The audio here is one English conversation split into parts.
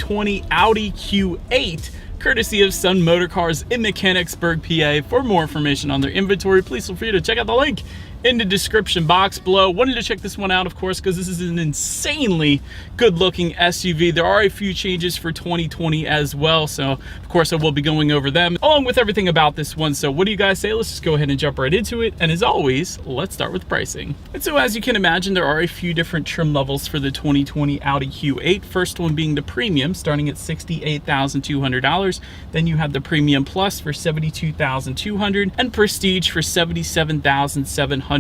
2020 Audi Q8, courtesy of Sun Motor Cars in Mechanicsburg, PA. For more information on their inventory, please feel free to check out the link in the description box below. Wanted to check this one out, of course, because this is an insanely good looking SUV. There are a few changes for 2020 as well, so of course I will be going over them along with everything about this one. So what do you guys say? Let's just go ahead and jump right into it, and as always, let's start with pricing. And so as you can imagine, there are a few different trim levels for the 2020 Audi Q8. First one being the premium, starting at $68,200. Then you have the Premium Plus for $72,200 and Prestige for $77,700.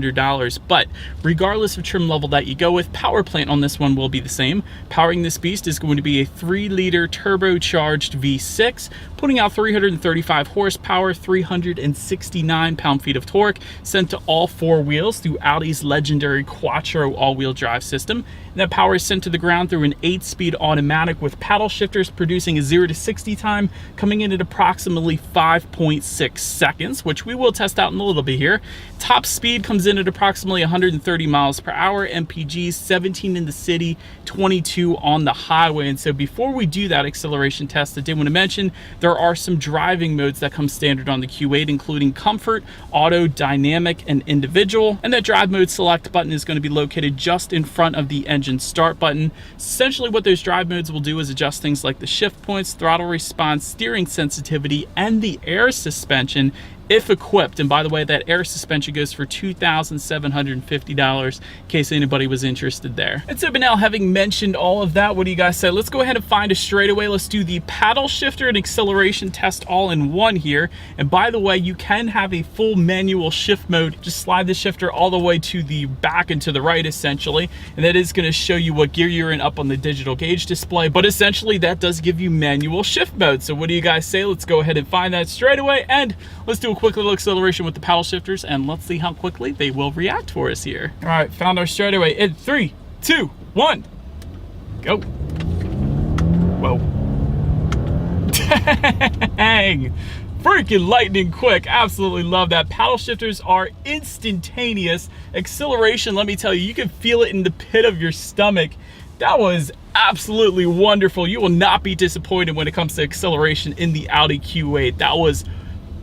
But regardless of trim level that you go with, power plant on this one will be the same. Powering this beast is going to be a 3-liter turbocharged V6, putting out 335 horsepower, 369 pound-feet of torque, sent to all four wheels through Audi's legendary Quattro all-wheel drive system. And that power is sent to the ground through an 8-speed automatic with paddle shifters, producing a 0 to 60 time coming in at approximately 5.6 seconds, which we will test out in a little bit here. Top speed comes in at approximately 130 miles per hour, MPGs 17 in the city, 22 on the highway. And so before we do that acceleration test, I did want to mention there are some driving modes that come standard on the Q8, including Comfort, Auto, Dynamic, and Individual. And that drive mode select button is going to be located just in front of the engine start button. Essentially what those drive modes will do is adjust things like the shift points, throttle response, steering sensitivity, and the air suspension if equipped. And by the way, that air suspension goes for $2,750 in case anybody was interested there. And so, but now having mentioned all of that, what do you guys say? Let's go ahead and find a straightaway. Let's do the paddle shifter and acceleration test all in one here. And by the way, you can have a full manual shift mode. Just slide the shifter all the way to the back and to the right essentially, and that is going to show you what gear you're in up on the digital gauge display. But essentially that does give you manual shift mode. So what do you guys say? Let's go ahead and find that straightaway, and let's do a quick little acceleration with the paddle shifters, and let's see how quickly they will react for us here. All right, found our straightaway in 3, 2, 1, go. Whoa. Dang. Freaking lightning quick. Absolutely love that. Paddle shifters are instantaneous. Acceleration, let me tell you, you can feel it in the pit of your stomach. That was absolutely wonderful. You will not be disappointed when it comes to acceleration in the Audi Q8. That was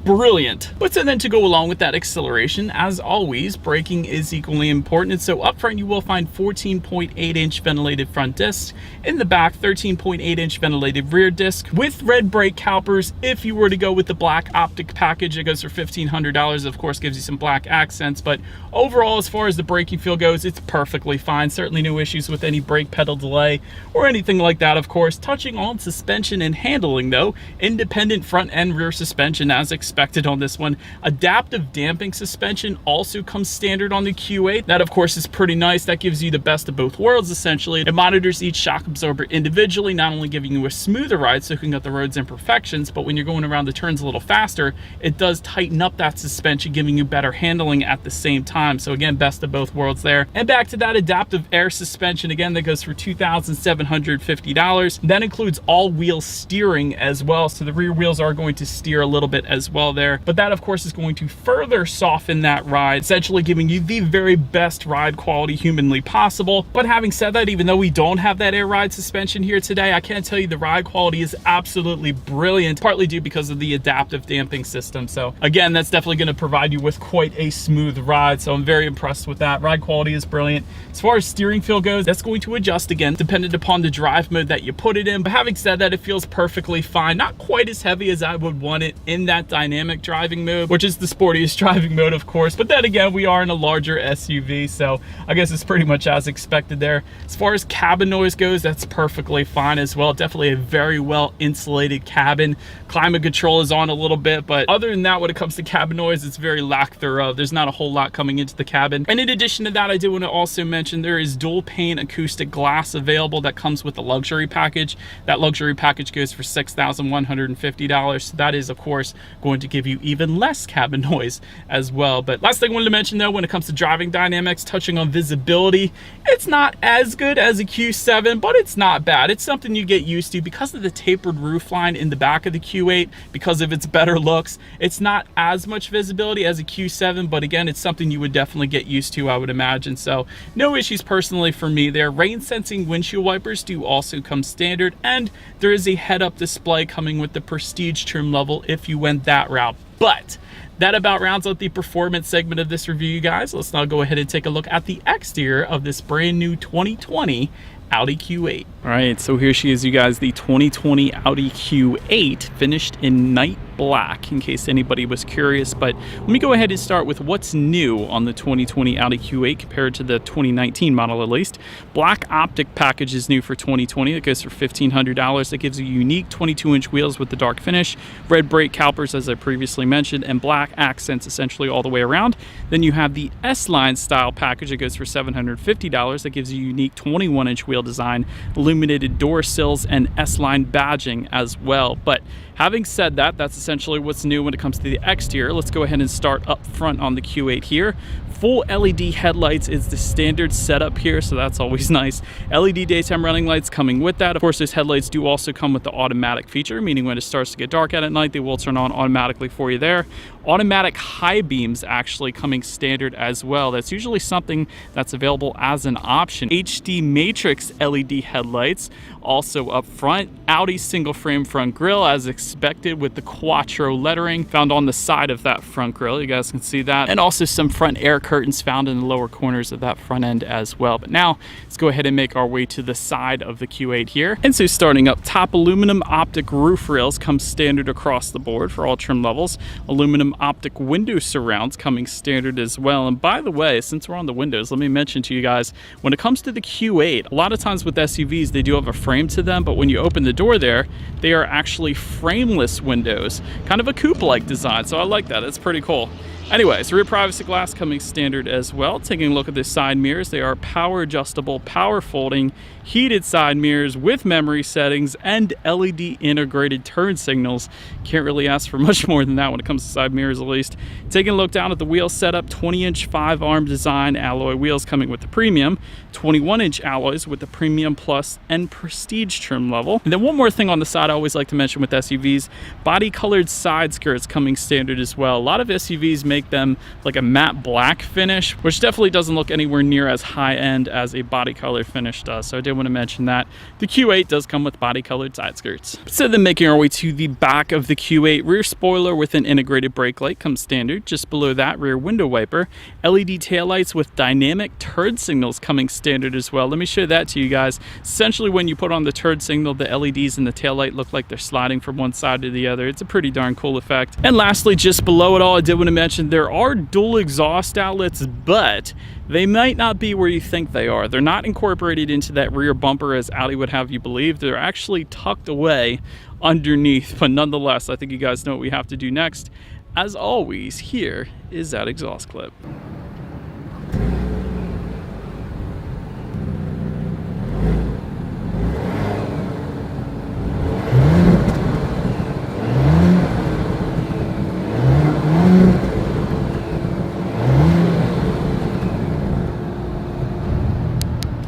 brilliant. But so then to go along with that acceleration, as always, braking is equally important. And so up front, you will find 14.8-inch ventilated front discs. In the back, 13.8-inch ventilated rear disc with red brake calipers. If you were to go with the black optic package, it goes for $1,500. Of course, gives you some black accents. But overall, as far as the braking feel goes, it's perfectly fine. Certainly no issues with any brake pedal delay or anything like that, of course. Touching on suspension and handling, though, independent front and rear suspension as expected on this one. Adaptive damping suspension also comes standard on the Q8. That, of course, is pretty nice. That gives you the best of both worlds, essentially. It monitors each shock absorber individually, not only giving you a smoother ride so you can get the road's imperfections, but when you're going around the turns a little faster, it does tighten up that suspension, giving you better handling at the same time. So again, best of both worlds there. And back to that adaptive air suspension, again, that goes for $2,750. That includes all-wheel steering as well, so the rear wheels are going to steer a little bit as well there. But that, of course, is going to further soften that ride, essentially giving you the very best ride quality humanly possible. But having said that, even though we don't have that air ride suspension here today, I can't tell you the ride quality is absolutely brilliant, partly due because of the adaptive damping system. So again, that's definitely going to provide you with quite a smooth ride. So I'm very impressed with that. Ride quality is brilliant. As far as steering feel goes, that's going to adjust again, dependent upon the drive mode that you put it in. But having said that, it feels perfectly fine. Not quite as heavy as I would want it in that dynamic driving mode, which is the sportiest driving mode, of course. But then again, we are in a larger SUV, so I guess it's pretty much as expected there. As far as cabin noise goes, that's perfectly fine as well. Definitely a very well insulated cabin. Climate control is on a little bit, but other than that, when it comes to cabin noise, it's very lack thereof. There's not a whole lot coming into the cabin. And in addition to that, I do want to also mention there is dual pane acoustic glass available that comes with the luxury package. That luxury package goes for $6,150. So that is, of course, going to give you even less cabin noise as well. But last thing I wanted to mention though, when it comes to driving dynamics, touching on visibility, it's not as good as a Q7, but it's not bad. It's something you get used to because of the tapered roofline in the back of the Q8, because of its better looks. It's not as much visibility as a Q7, but again, it's something you would definitely get used to, I would imagine. So no issues personally for me there. Rain sensing windshield wipers do also come standard, and there is a head-up display coming with the Prestige trim level if you went that route. But that about rounds out the performance segment of this review, you guys. Let's now go ahead and take a look at the exterior of this brand new 2020 Audi Q8. All right, so here she is, you guys, the 2020 Audi Q8, finished in night black, in case anybody was curious. But let me go ahead and start with what's new on the 2020 Audi Q8 compared to the 2019 model, at least. Black optic package is new for 2020. It goes for $1,500. That gives you unique 22-inch wheels with the dark finish, red brake calipers, as I previously mentioned, and black accents essentially all the way around. Then you have the S-Line style package that goes for $750. That gives you unique 21-inch wheel design, illuminated door sills, and S-Line badging as well. But having said that, that's essentially what's new when it comes to the exterior. Let's go ahead and start up front on the Q8 here. Full LED headlights is the standard setup here, so that's always nice. LED daytime running lights coming with that. Of course, those headlights do also come with the automatic feature, meaning when it starts to get dark out at night, they will turn on automatically for you there. Automatic high beams actually coming standard as well. That's usually something that's available as an option. HD matrix LED headlights also up front. Audi single frame front grille as expected with the Quattro lettering found on the side of that front grille. You guys can see that. And also some front air curtains found in the lower corners of that front end as well. But now let's go ahead and make our way to the side of the Q8 here. And so starting up top, aluminum optic roof rails come standard across the board for all trim levels. Aluminum optic window surrounds coming standard as well. And by the way, since we're on the windows, let me mention to you guys, when it comes to the Q8, a lot of times with SUVs, they do have a frame to them, but when you open the door there, they are actually frameless windows, kind of a coupe-like design. So I like that. It's pretty cool. Anyways, rear privacy glass coming standard as well. Taking a look at the side mirrors, they are power adjustable, power folding, heated side mirrors with memory settings and LED integrated turn signals. Can't really ask for much more than that when it comes to side mirrors, at least. Taking a look down at the wheel setup, 20-inch 5-arm design alloy wheels coming with the premium, 21-inch alloys with the premium plus and prestige trim level. And then one more thing on the side I always like to mention with SUVs, body colored side skirts coming standard as well. A lot of SUVs make them like a matte black finish, which definitely doesn't look anywhere near as high end as a body color finish does. So I did want to mention that. The Q8 does come with body colored side skirts. So then making our way to the back of the Q8, rear spoiler with an integrated brake light comes standard. Just below that, rear window wiper, LED taillights with dynamic turn signals coming standard as well. Let me show that to you guys. Essentially, when you put on the turn signal, the LEDs in the taillight look like they're sliding from one side to the other. It's a pretty darn cool effect. And lastly, just below it all, I did want to mention there are dual exhaust outlets, but they might not be where you think they are. They're not incorporated into that rear bumper as Audi would have you believe. They're actually tucked away underneath, but nonetheless, I think you guys know what we have to do next. As always, here is that exhaust clip.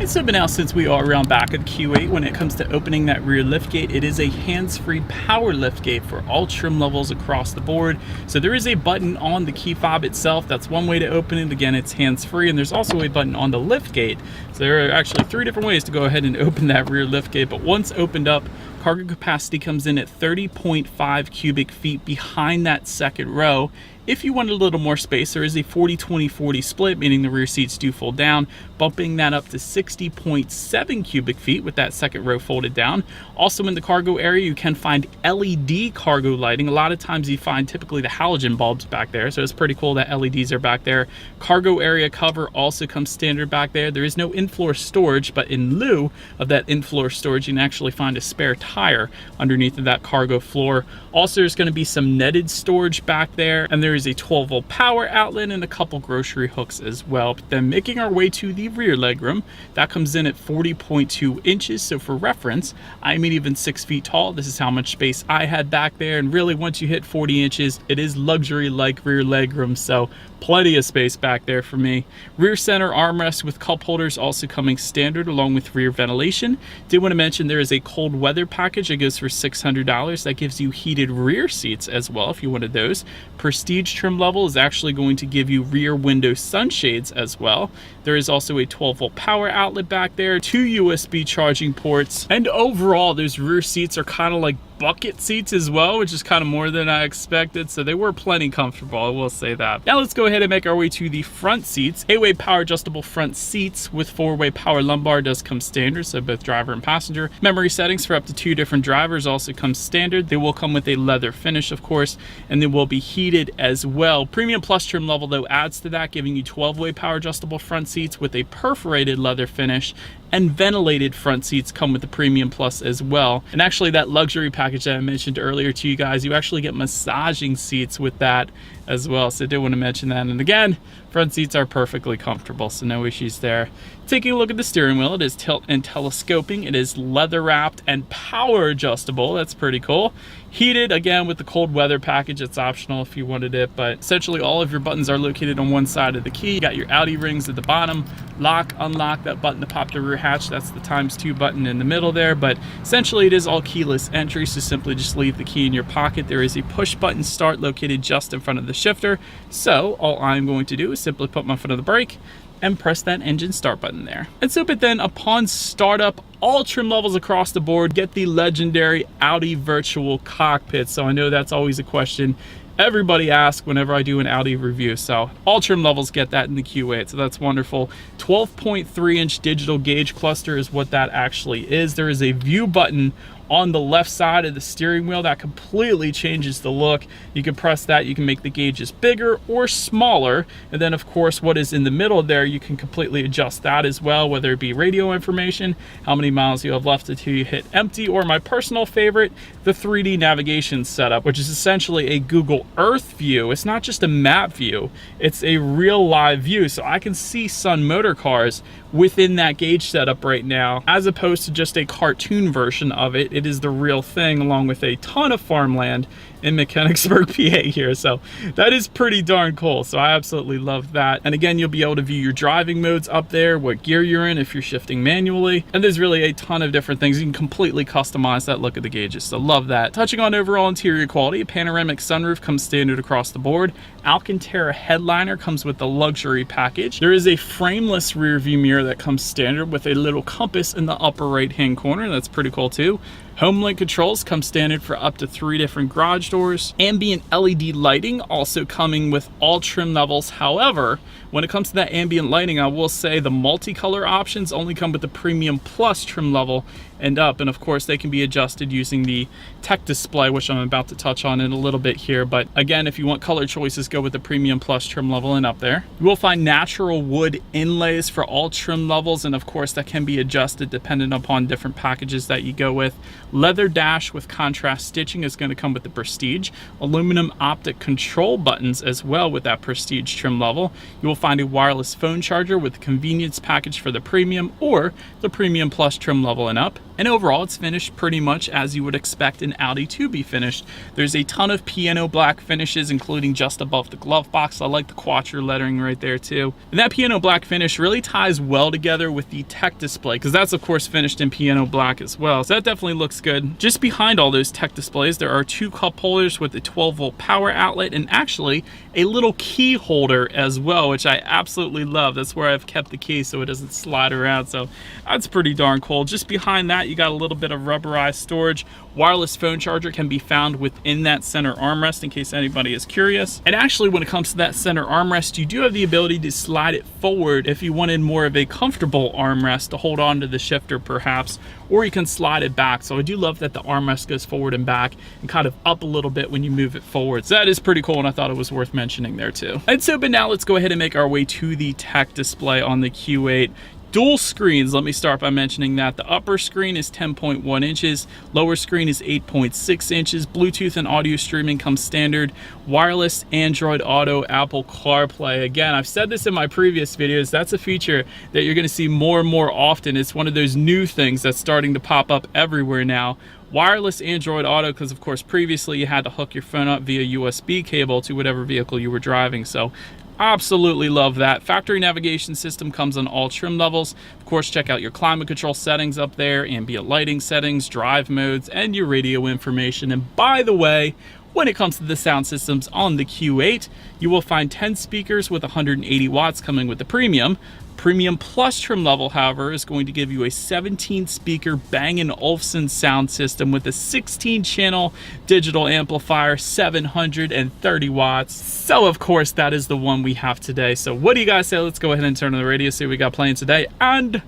So but now, since we are around back of the Q8, when it comes to opening that rear liftgate, it is a hands-free power liftgate for all trim levels across the board. So there is a button on the key fob itself. That's one way to open it. Again, it's hands-free, and there's also a button on the liftgate. So there are actually 3 different ways to go ahead and open that rear liftgate. But once opened up, cargo capacity comes in at 30.5 cubic feet behind that second row. If you want a little more space, there is a 40-20-40 split, meaning the rear seats do fold down, bumping that up to 60.7 cubic feet with that second row folded down. Also in the cargo area, you can find LED cargo lighting. A lot of times you find typically the halogen bulbs back there, so it's pretty cool that LEDs are back there. Cargo area cover also comes standard back there. There is no in-floor storage, but in lieu of that in-floor storage, you can actually find a spare tire underneath of that cargo floor. Also, there's going to be some netted storage back there, and there's there is a 12-volt power outlet and a couple grocery hooks as well. But then making our way to the rear legroom, that comes in at 40.2 inches. So for reference, I'm even 6 feet tall. This is how much space I had back there. And really, once you hit 40 inches, it is luxury-like rear legroom. So plenty of space back there for me. Rear center armrest with cup holders also coming standard along with rear ventilation. Did want to mention there is a cold weather package that goes for $600. That gives you heated rear seats as well if you wanted those. Prestige trim level is actually going to give you rear window sunshades as well. There is also a 12-volt power outlet back there, 2 USB charging ports, and overall those rear seats are kind of like bucket seats as well, which is kind of more than I expected, so they were plenty comfortable, I will say that. Now let's go ahead and make our way to the front seats. 8-way power adjustable front seats with 4-way power lumbar does come standard, so both driver and passenger. Memory settings for up to 2 different drivers also come standard. They will come with a leather finish, of course, and they will be heated as well. Premium Plus trim level though adds to that, giving you 12-way power adjustable front seats with a perforated leather finish, and ventilated front seats come with the Premium Plus as well. And actually that luxury package that I mentioned earlier to you guys, you actually get massaging seats with that as well. So I did want to mention that. And again, front seats are perfectly comfortable, so no issues there. Taking a look at the steering wheel, it is tilt and telescoping. It is leather wrapped and power adjustable. That's pretty cool. Heated, again, with the cold weather package. It's optional if you wanted it, but essentially all of your buttons are located on one side of the key. You got your Audi rings at the bottom, lock, unlock, that button to pop the rear hatch. That's the ×2 button in the middle there, but essentially it is all keyless entry, so simply just leave the key in your pocket. There is a push button start located just in front of the shifter, so all I'm going to do is simply put my foot on the brake and press that engine start button there. And so, but then upon startup, all trim levels across the board get the legendary Audi virtual cockpit. So I know that's always a question everybody asks whenever I do an Audi review. So all trim levels get that in the Q8, so that's wonderful. 12.3-inch digital gauge cluster is what that actually is. There is a view button on the left side of the steering wheel that completely changes the look. You can press that, you can make the gauges bigger or smaller, and then of course what is in the middle there, you can completely adjust that as well, whether it be radio information, how many miles you have left until you hit empty, or my personal favorite, the 3D navigation setup, which is essentially a Google Earth view. It's not just a map view, it's a real live view, so I can see Sun Motor Cars within that gauge setup right now, as opposed to just a cartoon version of it. It is the real thing, along with a ton of farmland in Mechanicsburg, PA here. So that is pretty darn cool. So I absolutely love that. And again, you'll be able to view your driving modes up there, what gear you're in if you're shifting manually. And there's really a ton of different things. You can completely customize that look of the gauges. So love that. Touching on overall interior quality, a panoramic sunroof comes standard across the board. Alcantara headliner comes with the luxury package. There is a frameless rear view mirror that comes standard with a little compass in the upper right hand corner. That's pretty cool too. HomeLink controls come standard for up to 3 different garage doors. Ambient LED lighting also coming with all trim levels. However, when it comes to that ambient lighting, I will say the multicolor options only come with the Premium Plus trim level and up. And of course, they can be adjusted using the tech display, which I'm about to touch on in a little bit here. But again, if you want color choices, go with the Premium Plus trim level and up there. You will find natural wood inlays for all trim levels. And of course, that can be adjusted depending upon different packages that you go with. Leather dash with contrast stitching is going to come with the Prestige. Aluminum optic control buttons as well with that Prestige trim level. You will find a wireless phone charger with the convenience package for the Premium or the Premium Plus trim level and up. And overall, it's finished pretty much as you would expect an Audi to be finished. There's a ton of piano black finishes, including just above the glove box. I like the Quattro lettering right there too. And that piano black finish really ties well together with the tech display, because that's of course finished in piano black as well. So that definitely looks good. Just behind all those tech displays, there are 2 cup holders with a 12-volt power outlet and actually a little key holder as well, which I absolutely love. That's where I've kept the key so it doesn't slide around. So that's pretty darn cool. Just behind that, you got a little bit of rubberized storage. Wireless phone charger can be found within that center armrest in case anybody is curious. And actually, when it comes to that center armrest, you do have the ability to slide it forward if you wanted more of a comfortable armrest to hold on to the shifter perhaps, or you can slide it back. So I do love that the armrest goes forward and back and kind of up a little bit when you move it forward. So that is pretty cool, and I thought it was worth mentioning there too. And so, but now let's go ahead and make our way to the tech display on the Q8. Dual screens, let me start by mentioning that the upper screen is 10.1 inches, lower screen is 8.6 inches. Bluetooth and audio streaming comes standard. Wireless Android Auto, Apple CarPlay. Again, I've said this in my previous videos, that's a feature that you're gonna see more and more often. It's one of those new things that's starting to pop up everywhere now. Wireless Android Auto, because of course previously you had to hook your phone up via USB cable to whatever vehicle you were driving. So absolutely love that. Factory navigation system comes on all trim levels. Of course, check out your climate control settings up there, ambient lighting settings, drive modes, and your radio information. And by the way, when it comes to the sound systems on the Q8, you will find 10 speakers with 180 watts coming with the Premium. Premium Plus trim level, however, is going to give you a 17-speaker Bang & Olufsen sound system with a 16-channel digital amplifier, 730 watts. So, of course, that is the one we have today. So what do you guys say? Let's go ahead and turn on the radio, see what we got playing today, and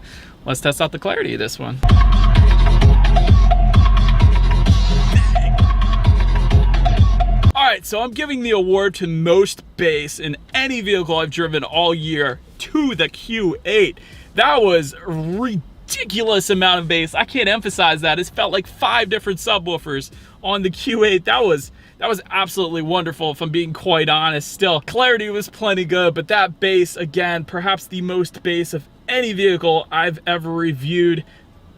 let's test out the clarity of this one. Alright, so I'm giving the award to most bass in any vehicle I've driven all year to the Q8. That was a ridiculous amount of bass. I can't emphasize that. It felt like 5 different subwoofers on the Q8. That was absolutely wonderful, if I'm being quite honest. Still, clarity was plenty good, but that bass, again, perhaps the most bass of any vehicle I've ever reviewed.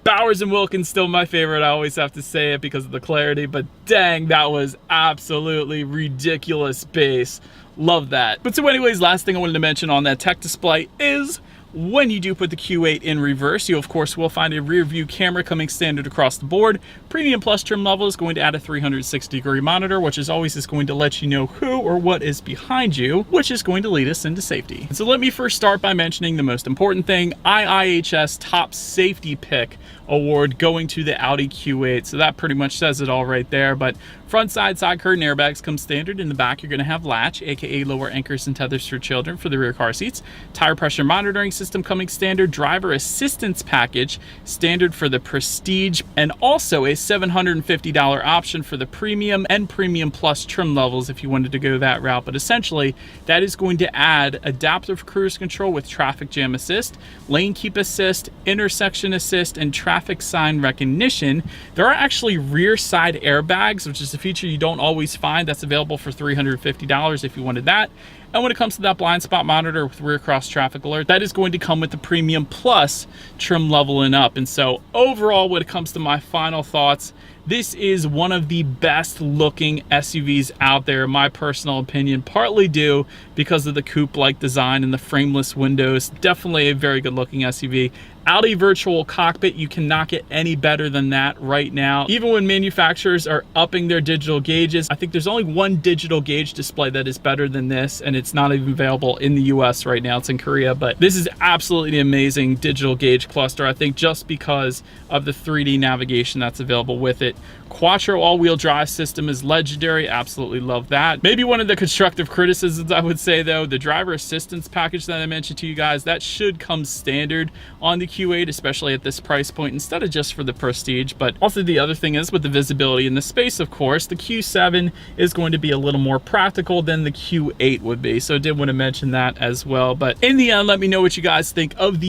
Bowers and Wilkins still my favorite. I always have to say it because of the clarity, but dang, that was absolutely ridiculous bass. Love that. But so anyways, last thing I wanted to mention on that tech display is when you do put the Q8 in reverse, you of course will find a rear view camera coming standard across the board. Premium Plus trim level is going to add a 360-degree monitor, which is always just going to let you know who or what is behind you, which is going to lead us into safety. So let me first start by mentioning the most important thing, IIHS Top Safety Pick Award going to the Audi Q8. So that pretty much says it all right there. But front side curtain airbags come standard. In the back, you're going to have latch, aka lower anchors and tethers for children for the rear car seats. Tire pressure monitoring system coming standard. Driver assistance package standard for the Prestige, and also a $750 option for the Premium and Premium Plus trim levels if you wanted to go that route. But essentially, that is going to add adaptive cruise control with traffic jam assist, lane keep assist, intersection assist, and traffic sign recognition. There are actually rear side airbags, which is a feature you don't always find. That's available for $350 if you wanted that. And when it comes to that blind spot monitor with rear cross traffic alert, that is going to come with the Premium Plus trim level and up. And so overall, when it comes to my final thoughts, this is one of the best looking SUVs out there, in my personal opinion, partly due because of the coupe-like design and the frameless windows. Definitely a very good looking SUV. Audi Virtual Cockpit, you cannot get any better than that right now. Even when manufacturers are upping their digital gauges, I think there's only one digital gauge display that is better than this, and it's not even available in the US right now. It's in Korea, but this is absolutely an amazing digital gauge cluster, I think, just because of the 3D navigation that's available with it. Quattro all-wheel drive system is legendary. Absolutely love that. Maybe one of the constructive criticisms I would say, though, the driver assistance package that I mentioned to you guys, that should come standard on the Q8, especially at this price point, instead of just for the Prestige. But also the other thing is with the visibility and the space, of course, the Q7 is going to be a little more practical than the Q8 would be. So I did want to mention that as well. But in the end, let me know what you guys think of the